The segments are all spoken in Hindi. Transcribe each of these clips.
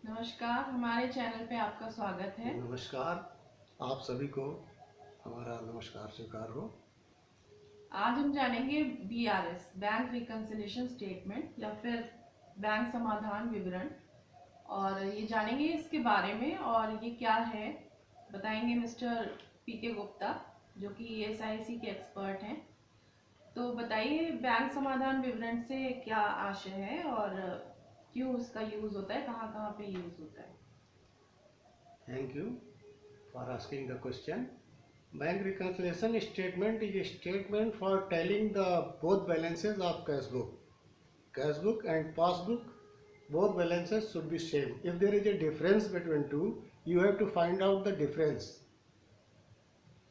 नमस्कार, हमारे चैनल पे आपका स्वागत है। नमस्कार। आप सभी को हमारा नमस्कार स्वीकार हो। आज हम जानेंगे बीआरएस बैंक रिकंसिलिएशन स्टेटमेंट या फिर बैंक समाधान विवरण, और ये जानेंगे इसके बारे में और ये क्या है बताएंगे मिस्टर पीके गुप्ता, जो कि ईएसआईसी के एक्सपर्ट हैं। तो बताइए, बैंक समाधान विवरण से क्या आशय है और क्यों उसका यूज होता है, कहाँ कहाँ पे यूज होता है। Thank you for asking the question. Bank reconciliation statement is a statement for telling the both balances of cash book. Cash book and passbook, both balances should be same. If there is a difference between two, you have to find out the difference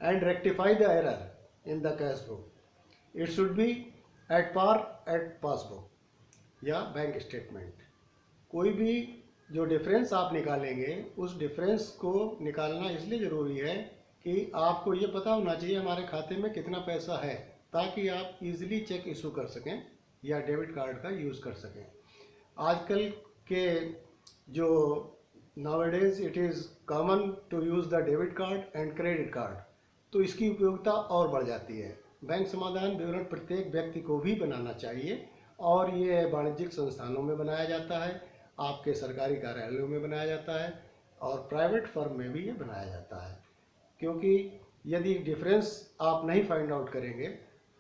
and rectify the error in the cash book. It should be at par at passbook या बैंक स्टेटमेंट। कोई भी जो डिफरेंस आप निकालेंगे उस डिफरेंस को निकालना इसलिए ज़रूरी है कि आपको ये पता होना चाहिए हमारे खाते में कितना पैसा है, ताकि आप इजीली चेक इशू कर सकें या डेबिट कार्ड का यूज़ कर सकें। आजकल के जो nowadays it is common to use the debit card and credit card, तो इसकी उपयोगिता और बढ़ जाती है। बैंक समाधान विवरण प्रत्येक व्यक्ति को भी बनाना चाहिए और ये वाणिज्यिक संस्थानों में बनाया जाता है, आपके सरकारी कार्यालयों में बनाया जाता है और प्राइवेट फर्म में भी ये बनाया जाता है। क्योंकि यदि डिफरेंस आप नहीं फाइंड आउट करेंगे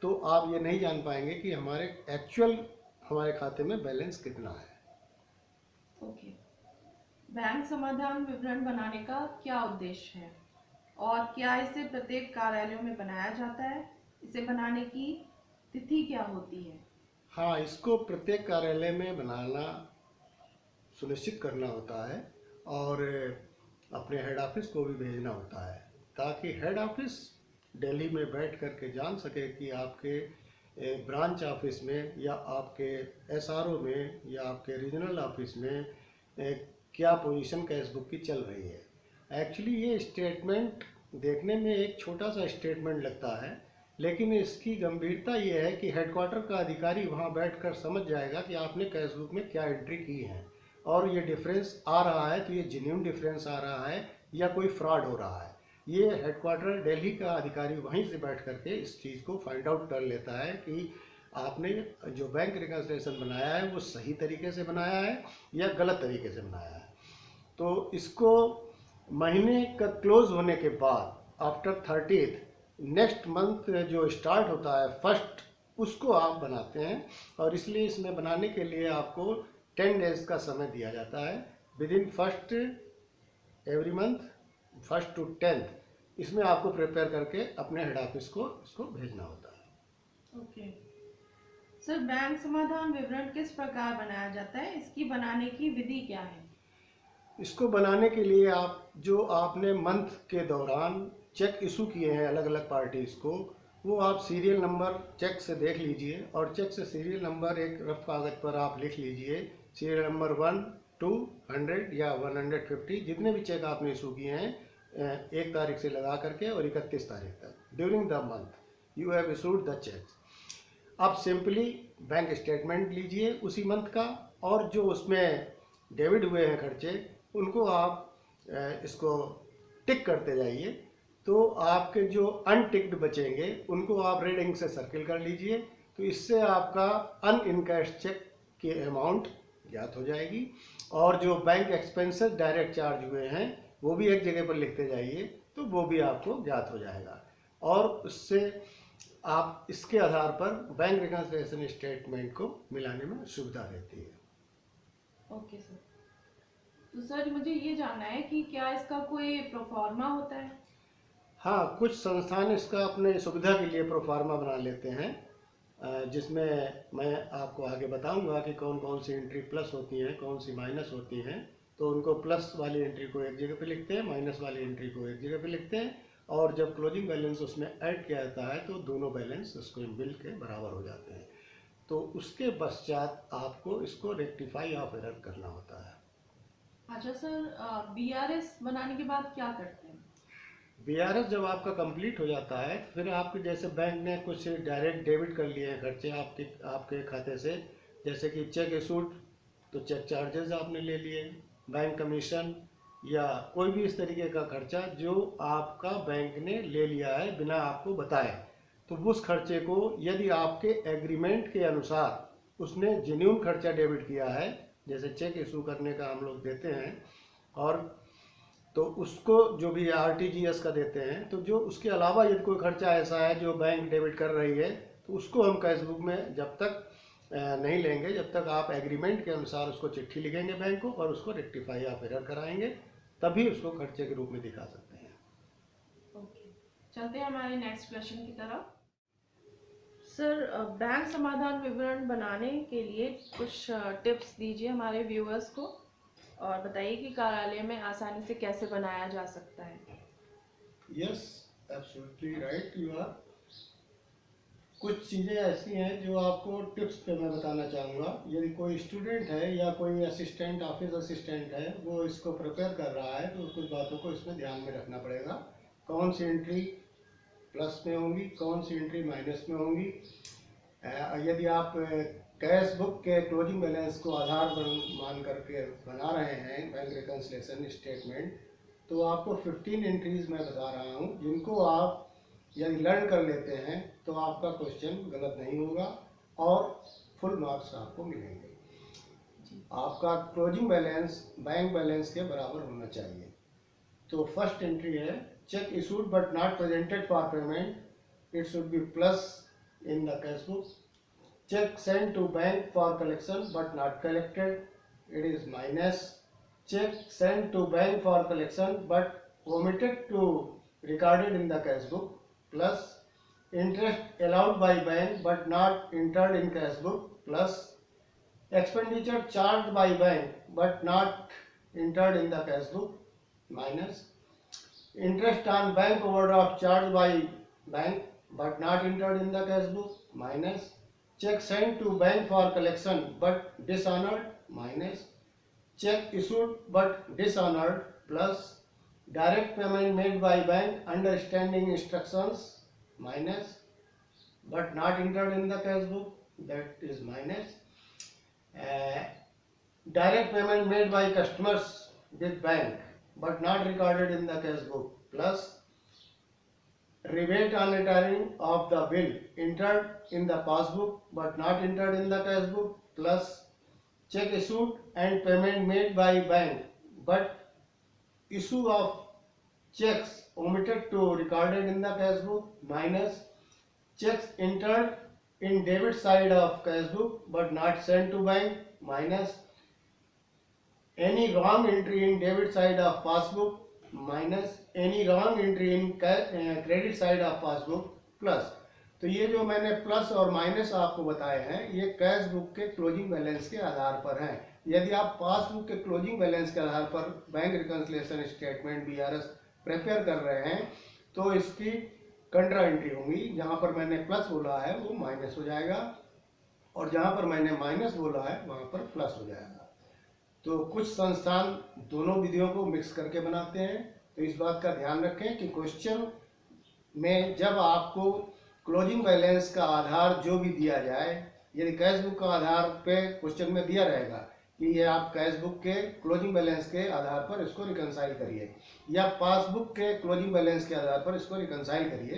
तो आप ये नहीं जान पाएंगे कि हमारे खाते में बैलेंस कितना है। ओके, बैंक समाधान विवरण बनाने का क्या उद्देश्य है और क्या इसे प्रत्येक कार्यालयों में बनाया जाता है? इसे बनाने की तिथि क्या होती है? हाँ, इसको प्रत्येक कार्यालय में बनाना सुनिश्चित करना होता है और अपने हेड ऑफिस को भी भेजना होता है, ताकि हेड ऑफिस दिल्ली में बैठ कर के जान सके कि आपके ब्रांच ऑफिस में या आपके एसआरओ में या आपके रीजनल ऑफिस में क्या पोजीशन कैश बुक की चल रही है। एक्चुअली ये स्टेटमेंट देखने में एक छोटा सा स्टेटमेंट लगता है, लेकिन इसकी गंभीरता ये है कि हेडक्वार्टर का अधिकारी वहाँ बैठकर समझ जाएगा कि आपने कैश बुक में क्या एंट्री की है और ये डिफरेंस आ रहा है तो ये जेन्युइन डिफरेंस आ रहा है या कोई फ्रॉड हो रहा है। ये हेडक्वार्टर दिल्ली का अधिकारी वहीं से बैठ करके इस चीज़ को फाइंड आउट कर लेता है कि आपने जो बैंक रिकंसिलिएशन बनाया है वो सही तरीके से बनाया है या गलत तरीके से बनाया है। तो इसको महीने का क्लोज होने के बाद आफ्टर 30th नेक्स्ट मंथ जो स्टार्ट होता है फर्स्ट, उसको आप बनाते हैं और इसलिए इसमें बनाने के लिए आपको 10 डेज का समय दिया जाता है। With in first every month, 1st to 10th, इसमें आपको प्रिपेयर करके अपने हेड ऑफिस को इसको भेजना होता है। ओके सर, बैंक समाधान विवरण किस प्रकार बनाया जाता है? इसकी बनाने की विधि क्या है? इसको बनाने के लिए आपने मंथ के दौरान चेक इशू किए हैं अलग अलग पार्टीज़ को, वो आप सीरियल नंबर चेक से देख लीजिए और चेक से सीरियल नंबर एक रफ कागज़ पर आप लिख लीजिए। सीरियल नंबर 1 to 100 या 150 जितने भी चेक आपने इशू किए हैं 1 तारीख से लगा करके और 31 तारीख तक during the month you have issued the cheques. अब सिंपली बैंक स्टेटमेंट लीजिए उसी मंथ का और जो उसमें डेबिट हुए हैं खर्चे उनको आप इसको टिक करते जाइए। तो आपके जो अनटिक्ड बचेंगे उनको आप रेड इंक से सर्किल कर लीजिए, तो इससे आपका अनइनकैश चेक की अमाउंट ज्ञात हो जाएगी और जो बैंक एक्सपेंसेस डायरेक्ट चार्ज हुए हैं वो भी एक जगह पर लिखते जाइए, तो वो भी आपको ज्ञात हो जाएगा और उससे आप इसके आधार पर बैंक रिकंसिलिएशन स्टेटमेंट को मिलाने में सुविधा रहती है। ओके सर, तो सर मुझे ये जानना है कि क्या इसका कोई प्रोफार्मा होता है? हाँ, कुछ संस्थान इसका अपने सुविधा के लिए प्रोफार्मा बना लेते हैं, जिसमें मैं आपको आगे बताऊंगा कि कौन कौन सी एंट्री प्लस होती हैं, कौन सी माइनस होती हैं। तो उनको प्लस वाली एंट्री को एक जगह पे लिखते हैं, माइनस वाली एंट्री को एक जगह पे लिखते हैं और जब क्लोजिंग बैलेंस उसमें ऐड किया जाता है तो दोनों बैलेंस उसको मिल के बराबर हो जाते हैं। तो उसके पश्चात आपको इसको रेक्टिफाई ऑफ एरर करना होता है। अच्छा सर, बीआरएस बनाने के बाद क्या करते हैं? बीआरएस जब आपका कंप्लीट हो जाता है तो फिर आपके जैसे बैंक ने कुछ डायरेक्ट डेबिट कर लिए हैं खर्चे आपके खाते से, जैसे कि चेक इशूड तो चेक चार्जेस आपने ले लिए, बैंक कमीशन या कोई भी इस तरीके का खर्चा जो आपका बैंक ने ले लिया है बिना आपको बताए, तो उस खर्चे को यदि आपके एग्रीमेंट के अनुसार उसने जेन्युइन खर्चा डेबिट किया है, जैसे चेक इशू करने का हम लोग देते हैं, और तो उसको जो भी आरटीजीएस का देते हैं, तो जो उसके अलावा यदि कोई खर्चा ऐसा है जो बैंक डेबिट कर रही है, तो उसको हम कैश बुक में जब तक नहीं लेंगे जब तक आप एग्रीमेंट के अनुसार उसको चिट्ठी लिखेंगे बैंक को और उसको रेक्टिफाई ऑफ एरर कराएंगे, तभी उसको खर्चे के रूप में दिखा सकते हैं। ओके, चलते हैं हमारे नेक्स्ट क्वेश्चन की तरफ। सर, बैंक समाधान विवरण बनाने के लिए कुछ टिप्स दीजिए हमारे व्यूअर्स को, और बताइए कि कार्यालय में आसानी से कैसे बनाया जा सकता है। Yes, absolutely right you are. कुछ चीज़ें ऐसी हैं जो आपको टिप्स पे मैं बताना चाहूँगा। यदि कोई स्टूडेंट है या कोई असिस्टेंट, ऑफिस असिस्टेंट है, वो इसको प्रिपेयर कर रहा है, तो कुछ बातों को इसमें ध्यान में रखना पड़ेगा। कौन सी एंट्री प्लस में होंगी, कौन सी एंट्री माइनस में होंगी। यदि आप कैश बुक के क्लोजिंग बैलेंस को आधार मान करके बना रहे हैं बैंक रिकन्सिलिएशन स्टेटमेंट, तो आपको 15 एंट्रीज मैं बता रहा हूँ, जिनको आप यदि लर्न कर लेते हैं तो आपका क्वेश्चन गलत नहीं होगा और फुल मार्क्स आपको मिलेंगे। आपका क्लोजिंग बैलेंस बैंक बैलेंस के बराबर होना चाहिए। तो फर्स्ट एंट्री है cheque issued but not presented for payment, it should be plus in the cash book. Cheque send to bank for collection but not collected, it is minus. Cheque send to bank for collection but omitted to recorded in the cash book, plus interest allowed by bank but not entered in cash book, plus expenditure charged by bank but not entered in the cash book, minus interest on bank overdraft charged by bank but not entered in the cash book, minus check sent to bank for collection but dishonored, minus check issued but dishonored, plus direct payment made by bank under standing instructions, minus but not entered in the cash book, that is minus. Direct payment made by customers with bank but not recorded in the cash book, plus rebate on returning of the bill entered in the passbook but not entered in the cash book, plus check issued and payment made by bank but issue of checks omitted to recorded in the cash book, minus checks entered in debit side of cash book but not sent to bank, minus any wrong entry in debit side of passbook, minus any wrong entry in credit side of passbook, plus। तो ये जो मैंने प्लस और माइनस आपको बताए हैं, ये कैश बुक के क्लोजिंग बैलेंस के आधार पर हैं। यदि आप पासबुक के क्लोजिंग बैलेंस के आधार पर bank reconciliation statement BRS prepare कर रहे हैं, तो इसकी कंट्रा एंट्री होंगी। जहां पर मैंने प्लस बोला है वो माइनस हो जाएगा, और जहां पर मैंने माइनस बोला है वहां पर प्लस हो जाएगा। तो कुछ संस्थान दोनों विधियों को मिक्स करके बनाते हैं, तो इस बात का ध्यान रखें कि क्वेश्चन में जब आपको क्लोजिंग बैलेंस का आधार जो भी दिया जाए, यदि कैश बुक का आधार पे क्वेश्चन में दिया रहेगा कि ये आप कैश बुक के क्लोजिंग बैलेंस के आधार पर इसको रिकंसाइल करिए, या पासबुक के क्लोजिंग बैलेंस के आधार पर इसको रिकंसाइल करिए,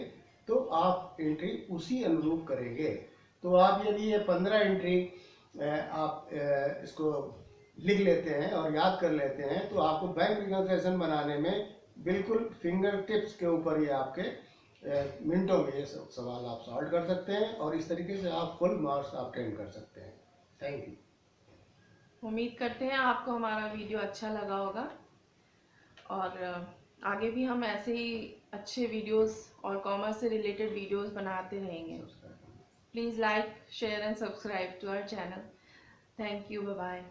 तो आप एंट्री उसी अनुरूप करेंगे। तो आप यदि ये 15 एंट्री आप इसको लिख लेते हैं और याद कर लेते हैं, तो आपको बैंक रिकंसिलिएशन बनाने में बिल्कुल फिंगर टिप्स के ऊपर ये आपके मिनटों में ये सब सवाल आप सॉल्व कर सकते हैं, और इस तरीके से आप फुल मार्क्स ऑब्टेन कर सकते हैं। Thank you. उम्मीद करते हैं आपको हमारा वीडियो अच्छा लगा होगा, और आगे भी हम ऐसे ही अच्छे वीडियोस और कॉमर्स से रिलेटेड वीडियोस बनाते रहेंगे। Please like, share and subscribe to our channel. Thank you, bye bye.